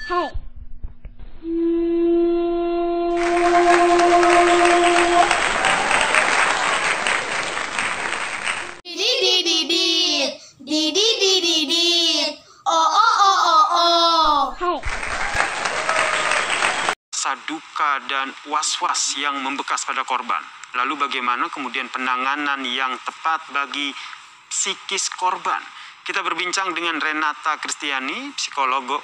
Hai. Dididididit, dididididit, oh oh oh oh oh. Hai. Rasa duka dan was-was yang membekas pada korban. Lalu bagaimana kemudian penanganan yang tepat bagi psikis korban? Kita berbincang dengan Renata Kristiani, psikolog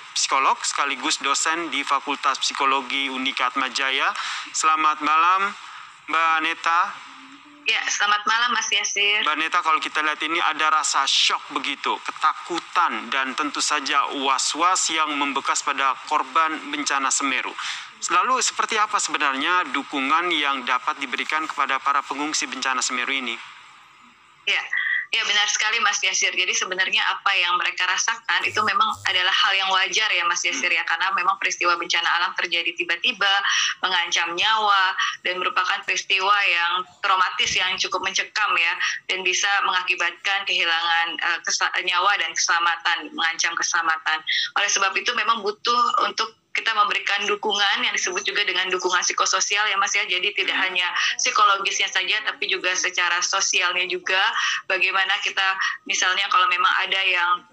sekaligus dosen di Fakultas Psikologi Unika Atmajaya. Selamat malam, Mbak Neta. Ya, selamat malam Mas Yasir. Mbak Neta, kalau kita lihat ini ada rasa shock begitu, ketakutan dan tentu saja was-was yang membekas pada korban bencana Semeru. Lalu seperti apa sebenarnya dukungan yang dapat diberikan kepada para pengungsi bencana Semeru ini? Ya benar sekali Mas Yasir. Jadi sebenarnya apa yang mereka rasakan itu memang adalah hal yang wajar ya Mas Yasir ya, karena memang peristiwa bencana alam terjadi tiba-tiba, mengancam nyawa dan merupakan peristiwa yang traumatis yang cukup mencekam ya, dan bisa mengakibatkan kehilangan nyawa dan keselamatan, mengancam keselamatan. Oleh sebab itu memang butuh untuk kita memberikan dukungan yang disebut juga dengan dukungan psikososial ya Mas ya. Jadi tidak hanya psikologisnya saja tapi juga secara sosialnya juga, bagaimana kita misalnya kalau memang ada yang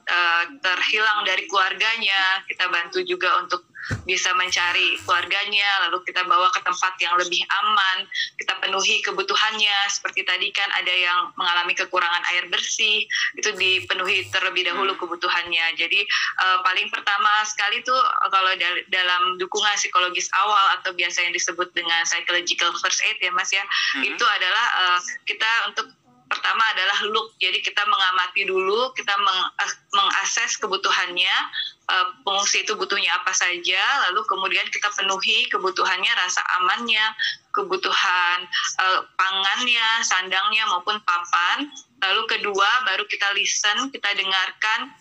terhilang dari keluarganya, kita bantu juga untuk bisa mencari keluarganya, lalu kita bawa ke tempat yang lebih aman, kita penuhi kebutuhannya. Seperti tadi kan ada yang mengalami kekurangan air bersih, itu dipenuhi terlebih dahulu kebutuhannya. Jadi paling pertama sekali tuh kalau dalam dukungan psikologis awal atau biasa yang disebut dengan psychological first aid ya Mas ya, itu adalah kita untuk pertama adalah look. Jadi kita mengamati dulu, kita mengakses kebutuhannya, pengungsi itu butuhnya apa saja, lalu kemudian kita penuhi kebutuhannya, rasa amannya, kebutuhan pangannya, sandangnya maupun papan. Lalu kedua baru kita listen, kita dengarkan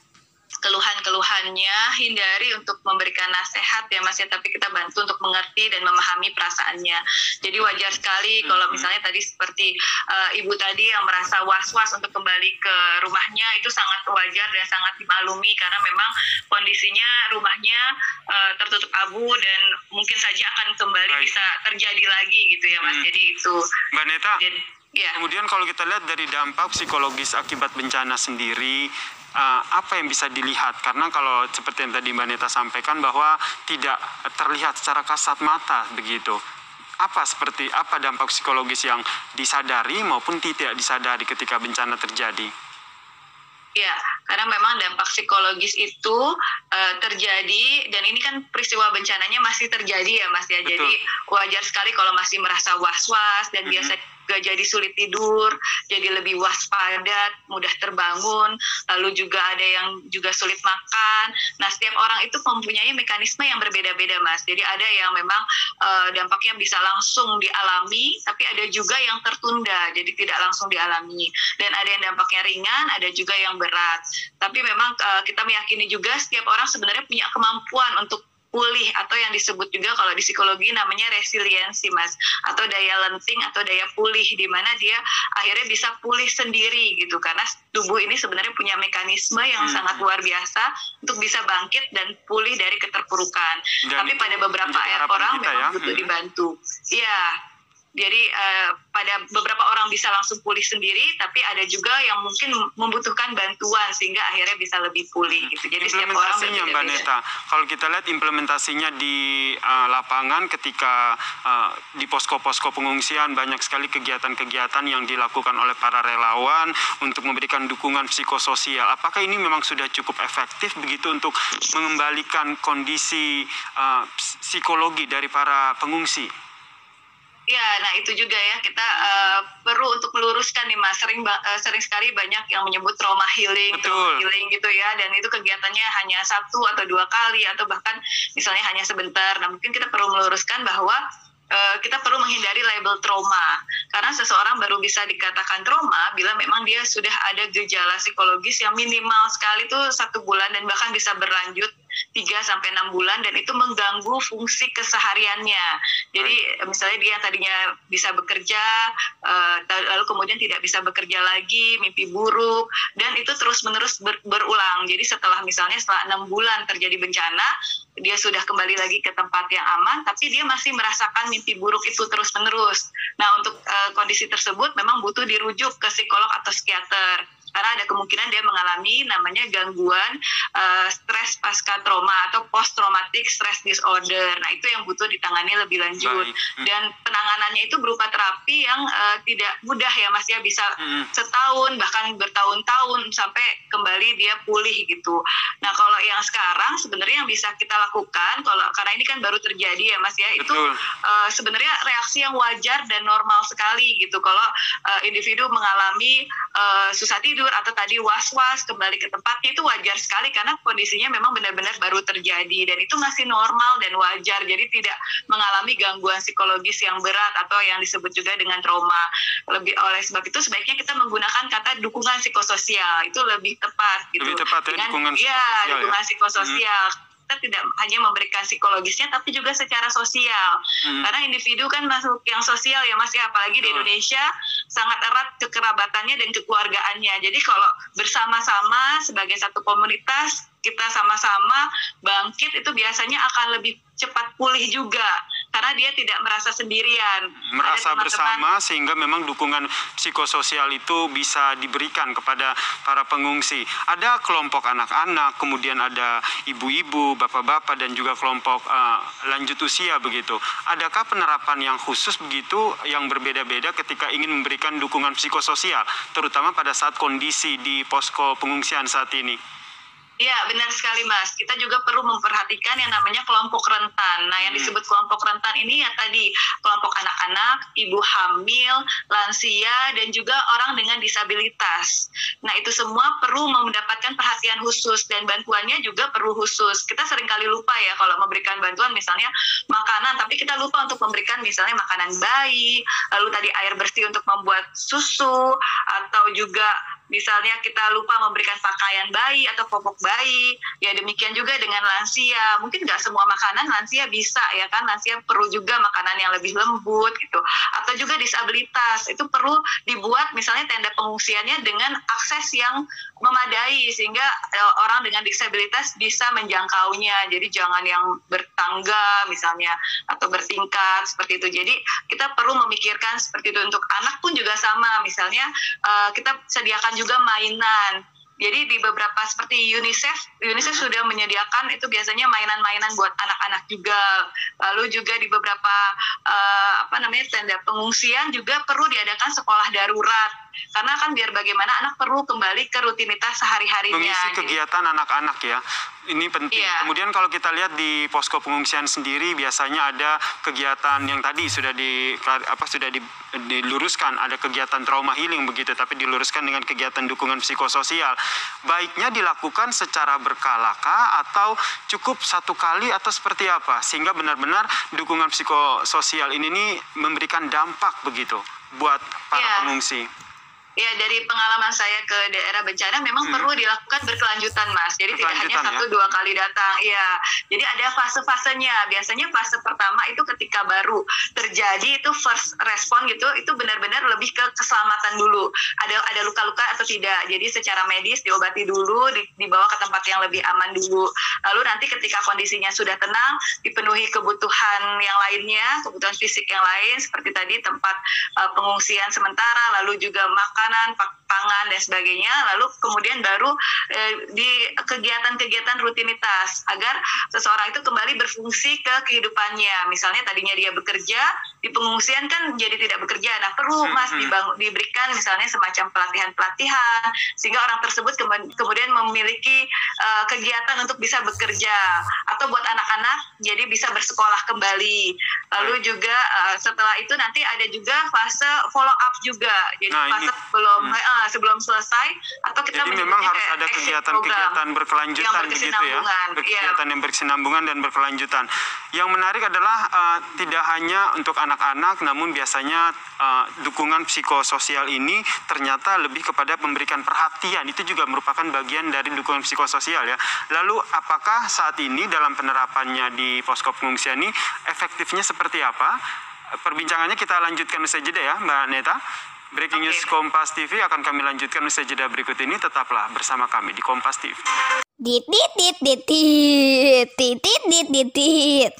keluhan-keluhannya, hindari untuk memberikan nasihat ya Mas ya, tapi kita bantu untuk mengerti dan memahami perasaannya. Jadi wajar sekali kalau misalnya tadi seperti ibu tadi yang merasa was-was untuk kembali ke rumahnya, itu sangat wajar dan sangat dimaklumi karena memang kondisinya rumahnya tertutup abu dan mungkin saja akan kembali bisa terjadi lagi gitu ya Mas. Jadi itu Mbak Neta, ya. Kemudian kalau kita lihat dari dampak psikologis akibat bencana sendiri, apa yang bisa dilihat? Karena kalau seperti yang tadi Mbak Neta sampaikan bahwa tidak terlihat secara kasat mata begitu. Apa dampak psikologis yang disadari maupun tidak disadari ketika bencana terjadi? Ya, karena memang dampak psikologis itu terjadi, dan ini kan peristiwa bencananya masih terjadi ya Mas ya. Betul. Jadi wajar sekali kalau masih merasa was-was dan biasa juga jadi sulit tidur, jadi lebih waspada, mudah terbangun, lalu juga ada yang juga sulit makan. Nah, setiap orang itu mempunyai mekanisme yang berbeda-beda Mas. Jadi ada yang memang dampaknya bisa langsung dialami, tapi ada juga yang tertunda, jadi tidak langsung dialami. Dan ada yang dampaknya ringan, ada juga yang berat. Tapi memang kita meyakini juga setiap orang sebenarnya punya kemampuan untuk pulih, atau yang disebut juga kalau di psikologi namanya resiliensi Mas, atau daya lenting atau daya pulih, di mana dia akhirnya bisa pulih sendiri gitu, karena tubuh ini sebenarnya punya mekanisme yang sangat luar biasa untuk bisa bangkit dan pulih dari keterpurukan. Tapi pada beberapa orang memang butuh dibantu. Iya. Jadi pada beberapa orang bisa langsung pulih sendiri, tapi ada juga yang mungkin membutuhkan bantuan sehingga akhirnya bisa lebih pulih gitu. Jadi setiap orang implementasinya Mbak Neta, kalau kita lihat implementasinya di lapangan ketika di posko-posko pengungsian, banyak sekali kegiatan-kegiatan yang dilakukan oleh para relawan untuk memberikan dukungan psikososial. Apakah ini memang sudah cukup efektif begitu untuk mengembalikan kondisi psikologi dari para pengungsi? Ya, nah itu juga ya, kita perlu untuk meluruskan nih Mas, sering sekali banyak yang menyebut trauma healing gitu ya, dan itu kegiatannya hanya 1 atau 2 kali atau bahkan misalnya hanya sebentar. Nah, mungkin kita perlu meluruskan bahwa kita perlu menghindari label trauma, karena seseorang baru bisa dikatakan trauma bila memang dia sudah ada gejala psikologis yang minimal sekali tuh 1 bulan dan bahkan bisa berlanjut 3-6 bulan, dan itu mengganggu fungsi kesehariannya. Jadi misalnya dia tadinya bisa bekerja, lalu kemudian tidak bisa bekerja lagi, mimpi buruk, dan itu terus-menerus berulang. Jadi setelah 6 bulan terjadi bencana, dia sudah kembali lagi ke tempat yang aman, tapi dia masih merasakan mimpi buruk itu terus-menerus. Nah, untuk kondisi tersebut memang butuh dirujuk ke psikolog atau psikiater. Karena ada kemungkinan dia mengalami namanya gangguan stres pasca trauma atau post traumatic stress disorder. Nah, itu yang butuh ditangani lebih lanjut. Dan penanganannya itu berupa terapi yang tidak mudah ya Mas ya, bisa setahun bahkan bertahun-tahun sampai kembali dia pulih gitu. Nah, kalau yang sekarang sebenarnya yang bisa kita lakukan karena ini kan baru terjadi ya Mas ya, itu sebenarnya reaksi yang wajar dan normal sekali gitu. Kalau individu mengalami susah tidur atau tadi was-was kembali ke tempatnya, itu wajar sekali karena kondisinya memang benar-benar baru terjadi dan itu masih normal dan wajar, jadi tidak mengalami gangguan psikologis yang berat atau yang disebut juga dengan trauma. Oleh sebab itu sebaiknya kita menggunakan kata dukungan psikososial, itu lebih tepat gitu. Lebih tepat ya, dukungan psikososial. Kita tidak hanya memberikan psikologisnya tapi juga secara sosial, karena individu kan masuk yang sosial ya Mas ya, apalagi di Indonesia sangat erat kekerabatannya dan kekeluargaannya. Jadi kalau bersama-sama sebagai satu komunitas kita sama-sama bangkit, itu biasanya akan lebih cepat pulih juga karena dia tidak merasa sendirian, merasa bersama, sehingga memang dukungan psikososial itu bisa diberikan kepada para pengungsi. Ada kelompok anak-anak, kemudian ada ibu-ibu, bapak-bapak, dan juga kelompok lanjut usia begitu. Adakah penerapan yang khusus begitu yang berbeda-beda ketika ingin memberikan dukungan psikososial, terutama pada saat kondisi di posko pengungsian saat ini? Ya, benar sekali Mas. Kita juga perlu memperhatikan yang namanya kelompok rentan. Nah, yang disebut kelompok rentan ini ya tadi kelompok anak-anak, ibu hamil, lansia, dan juga orang dengan disabilitas. Nah, itu semua perlu mendapatkan perhatian khusus dan bantuannya juga perlu khusus. Kita seringkali lupa ya kalau memberikan bantuan misalnya makanan, tapi kita lupa untuk memberikan misalnya makanan bayi, lalu tadi air bersih untuk membuat susu, atau juga misalnya kita lupa memberikan pakaian bayi atau popok bayi. Ya demikian juga dengan lansia. Mungkin nggak semua makanan lansia bisa ya kan. Lansia perlu juga makanan yang lebih lembut gitu. Atau juga disabilitas. Itu perlu dibuat misalnya tenda pengungsiannya dengan akses yang memadai sehingga orang dengan disabilitas bisa menjangkaunya. Jadi jangan yang bertangga misalnya atau bertingkat seperti itu. Jadi kita perlu memikirkan seperti itu. Untuk anak pun juga sama. Misalnya kita sediakan juga mainan. Jadi di beberapa seperti UNICEF sudah menyediakan itu biasanya mainan-mainan buat anak-anak juga. Lalu juga di beberapa tenda pengungsian juga perlu diadakan sekolah darurat. Karena kan biar bagaimana anak perlu kembali ke rutinitas sehari-harinya. Mengisi kegiatan anak-anak ya. Ini penting. Iya. Kemudian kalau kita lihat di posko pengungsian sendiri biasanya ada kegiatan yang tadi sudah diluruskan, ada kegiatan trauma healing begitu, tapi diluruskan dengan kegiatan dukungan psikososial. Baiknya dilakukan secara berkalakah atau cukup satu kali atau seperti apa sehingga benar-benar dukungan psikososial ini memberikan dampak begitu buat para pengungsi? Ya, dari pengalaman saya ke daerah bencana memang perlu dilakukan berkelanjutan Mas. Jadi tidak hanya 1-2 kali datang. Iya. Jadi ada fase-fasenya. Biasanya fase pertama itu ketika baru terjadi itu first respon gitu, itu benar-benar lebih ke keselamatan dulu. Ada luka-luka atau tidak. Jadi secara medis diobati dulu, dibawa ke tempat yang lebih aman dulu. Lalu nanti ketika kondisinya sudah tenang, dipenuhi kebutuhan yang lainnya, kebutuhan fisik yang lain seperti tadi tempat pengungsian sementara, lalu juga makan, pangan dan sebagainya, lalu kemudian baru di kegiatan-kegiatan rutinitas agar seseorang itu kembali berfungsi ke kehidupannya. Misalnya tadinya dia bekerja, di pengungsian kan jadi tidak bekerja. Nah, perlu Mas diberikan misalnya semacam pelatihan sehingga orang tersebut kemudian memiliki kegiatan untuk bisa bekerja, atau buat anak-anak jadi bisa bersekolah kembali. Lalu juga setelah itu nanti ada juga fase follow up juga. Jadi fase sebelum selesai, atau kita jadi memang harus ada kegiatan-kegiatan berkelanjutan begitu ya, kegiatan yang berkesinambungan dan berkelanjutan. Yang menarik adalah tidak hanya untuk anak-anak, namun biasanya dukungan psikososial ini ternyata lebih kepada memberikan perhatian. Itu juga merupakan bagian dari dukungan psikososial ya. Lalu apakah saat ini dalam penerapannya di posko pengungsian ini efektifnya seperti apa? Perbincangannya kita lanjutkan usai jeda ya Mbak Neta. Breaking News Kompas TV akan kami lanjutkan usai jeda berikut ini. Tetaplah bersama kami di Kompas TV. Dit dit dit dit dit dit dit dit dit dit.